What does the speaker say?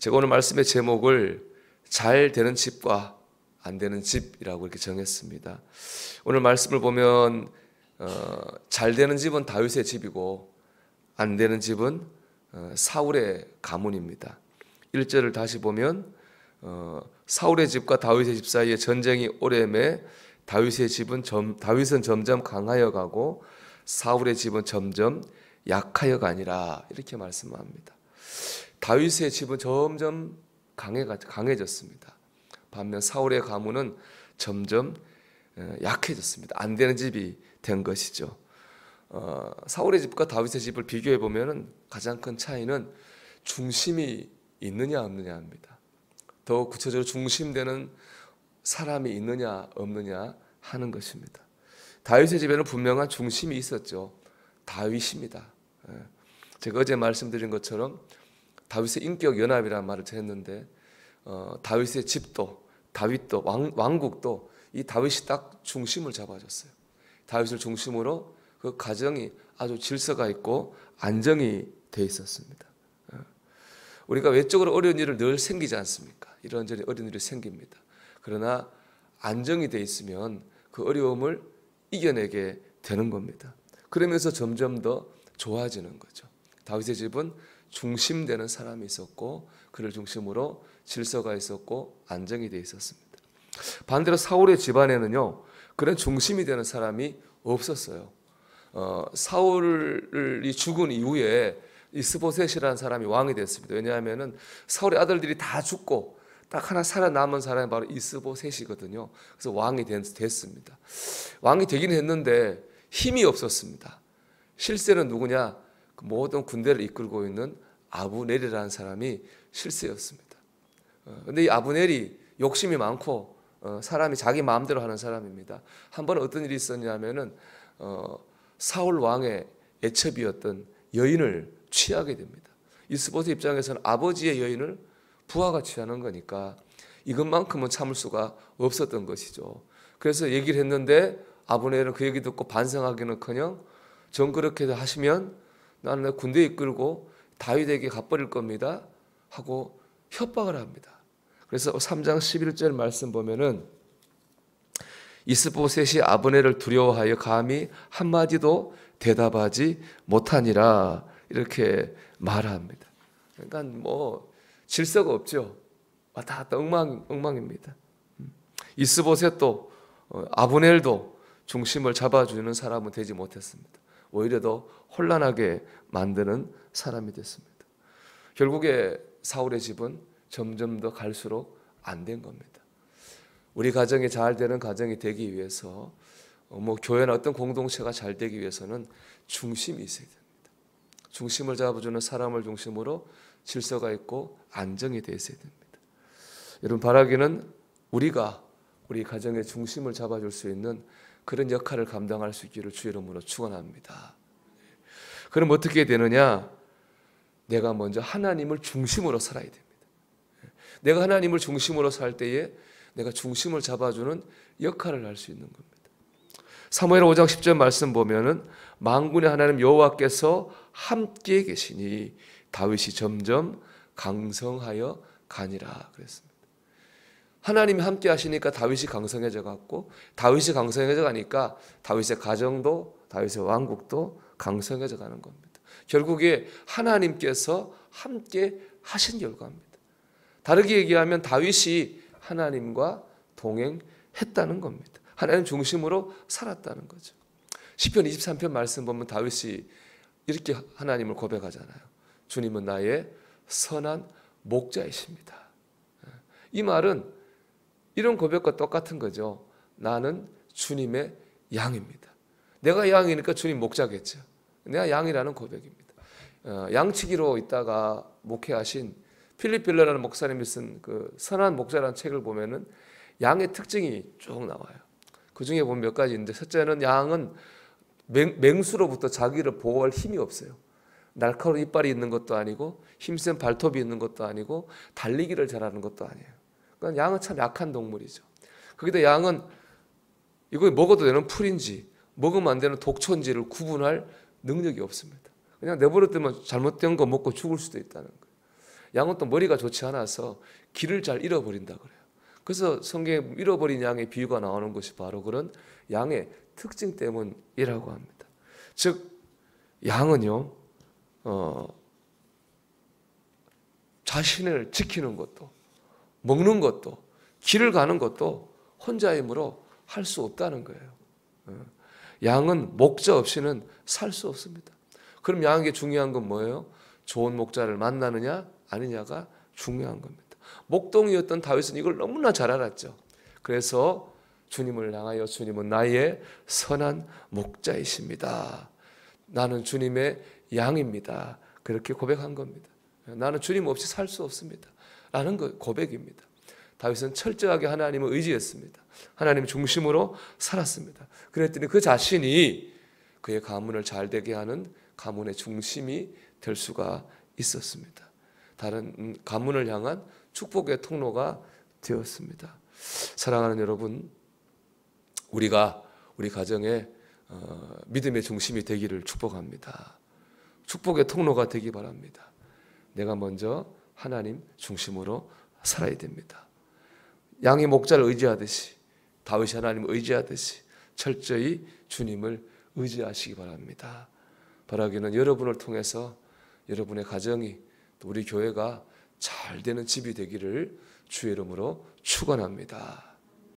제가 오늘 말씀의 제목을 잘 되는 집과 안 되는 집이라고 이렇게 정했습니다. 오늘 말씀을 보면 잘 되는 집은 다윗의 집이고 안 되는 집은 사울의 가문입니다. 1절을 다시 보면 사울의 집과 다윗의 집 사이에 전쟁이 오래매 다윗은 점점 강하여 가고 사울의 집은 점점 약하여 가니라 이렇게 말씀합니다. 다윗의 집은 점점 강해졌습니다. 반면 사울의 가문은 점점 약해졌습니다. 안 되는 집이 된 것이죠. 사울의 집과 다윗의 집을 비교해 보면 가장 큰 차이는 중심이 있느냐 없느냐 합니다. 더 구체적으로 중심되는 사람이 있느냐 없느냐 하는 것입니다. 다윗의 집에는 분명한 중심이 있었죠. 다윗입니다. 제가 어제 말씀드린 것처럼 다윗의 인격 연합이라는 말을 했는데 다윗의 집도 다윗도 왕국도 이 다윗이 딱 중심을 잡아줬어요. 다윗을 중심으로 그 가정이 아주 질서가 있고 안정이 돼 있었습니다. 우리가 외적으로 어려운 일을 늘 생기지 않습니까? 이런저런 어려운 일이 생깁니다. 그러나 안정이 돼 있으면 그 어려움을 이겨내게 되는 겁니다. 그러면서 점점 더 좋아지는 거죠. 다윗의 집은 중심되는 사람이 있었고 그를 중심으로 질서가 있었고 안정이 돼 있었습니다. 반대로 사울의 집안에는요 그런 중심이 되는 사람이 없었어요. 사울이 죽은 이후에 이스보셋이라는 사람이 왕이 됐습니다. 왜냐하면 사울의 아들들이 다 죽고 딱 하나 살아남은 사람이 바로 이스보셋이거든요. 그래서 왕이 됐습니다. 왕이 되긴 했는데 힘이 없었습니다. 실세는 누구냐? 모든 군대를 이끌고 있는 아브넬이라는 사람이 실세였습니다. 그런데 이 아브넬이 욕심이 많고 사람이 자기 마음대로 하는 사람입니다. 한 번 어떤 일이 있었냐면은 사울 왕의 애첩이었던 여인을 취하게 됩니다. 이스보셋 입장에서는 아버지의 여인을 부하가 취하는 거니까 이것만큼은 참을 수가 없었던 것이죠. 그래서 얘기를 했는데 아브넬은 그 얘기 듣고 반성하기는커녕 전 그렇게 하시면 나는 내 군대 이끌고 다윗에게 갚버릴 겁니다 하고 협박을 합니다. 그래서 3장 11절 말씀 보면은 이스보셋이 아브넬을 두려워하여 감히 한마디도 대답하지 못하니라 이렇게 말합니다. 그러니까 뭐 질서가 없죠. 왔다 갔다 엉망입니다. 이스보셋도 아브넬도 중심을 잡아주는 사람은 되지 못했습니다. 오히려 더 혼란하게 만드는 사람이 됐습니다. 결국에 사울의 집은 점점 더 갈수록 안 된 겁니다. 우리 가정이 잘 되는 가정이 되기 위해서 교회나 어떤 공동체가 잘 되기 위해서는 중심이 있어야 됩니다. 중심을 잡아주는 사람을 중심으로 질서가 있고 안정이 되어 있어야 됩니다. 여러분 바라기는 우리가 우리 가정의 중심을 잡아줄 수 있는 그런 역할을 감당할 수 있기를 주의 이름으로 축원합니다. 그럼 어떻게 되느냐? 내가 먼저 하나님을 중심으로 살아야 됩니다. 내가 하나님을 중심으로 살 때에 내가 중심을 잡아주는 역할을 할 수 있는 겁니다. 사무엘 5장 10절 말씀 보면은 만군의 하나님 여호와께서 함께 계시니 다윗이 점점 강성하여 가니라 그랬습니다. 하나님이 함께 하시니까 다윗이 강성해져 갔고 다윗이 강성해져 가니까 다윗의 가정도 다윗의 왕국도 강성해져 가는 겁니다. 결국에 하나님께서 함께 하신 결과입니다. 다르게 얘기하면 다윗이 하나님과 동행했다는 겁니다. 하나님 중심으로 살았다는 거죠. 시편 23편 말씀 보면 다윗이 이렇게 하나님을 고백하잖아요. 주님은 나의 선한 목자이십니다. 이 말은 이런 고백과 똑같은 거죠. 나는 주님의 양입니다. 내가 양이니까 주님 목자겠죠. 내가 양이라는 고백입니다. 양치기로 있다가 목회하신 필립 빌러라는 목사님이 쓴 그 선한 목자라는 책을 보면은 양의 특징이 쭉 나와요. 그 중에 보면 몇 가지 있는데 첫째는 양은 맹수로부터 자기를 보호할 힘이 없어요. 날카로운 이빨이 있는 것도 아니고 힘센 발톱이 있는 것도 아니고 달리기를 잘하는 것도 아니에요. 그러니까 양은 참 약한 동물이죠. 거기다 양은 이거 먹어도 되는 풀인지 먹으면 안 되는 독초인지를 구분할 능력이 없습니다. 그냥 내버려두면 잘못된 거 먹고 죽을 수도 있다는 거예요. 양은 또 머리가 좋지 않아서 길을 잘 잃어버린다 그래요. 그래서 성경에 잃어버린 양의 비유가 나오는 것이 바로 그런 양의 특징 때문이라고 합니다. 즉 양은요 자신을 지키는 것도 먹는 것도 길을 가는 것도 혼자 힘으로 할 수 없다는 거예요. 양은 목자 없이는 살 수 없습니다. 그럼 양에게 중요한 건 뭐예요? 좋은 목자를 만나느냐 아니냐가 중요한 겁니다. 목동이었던 다윗은 이걸 너무나 잘 알았죠. 그래서 주님을 향하여 주님은 나의 선한 목자이십니다. 나는 주님의 양입니다. 그렇게 고백한 겁니다. 나는 주님 없이 살 수 없습니다. 라는 고백입니다. 다윗은 철저하게 하나님을 의지했습니다. 하나님 중심으로 살았습니다. 그랬더니 그 자신이 그의 가문을 잘 되게 하는 가문의 중심이 될 수가 있었습니다. 다른 가문을 향한 축복의 통로가 되었습니다. 사랑하는 여러분, 우리가 우리 가정에 믿음의 중심이 되기를 축복합니다. 축복의 통로가 되기 바랍니다. 내가 먼저 하나님 중심으로 살아야 됩니다. 양이 목자를 의지하듯이 다윗이 하나님을 의지하듯이 철저히 주님을 의지하시기 바랍니다. 바라기는 여러분을 통해서 여러분의 가정이 또 우리 교회가 잘 되는 집이 되기를 주의 이름으로 축원합니다.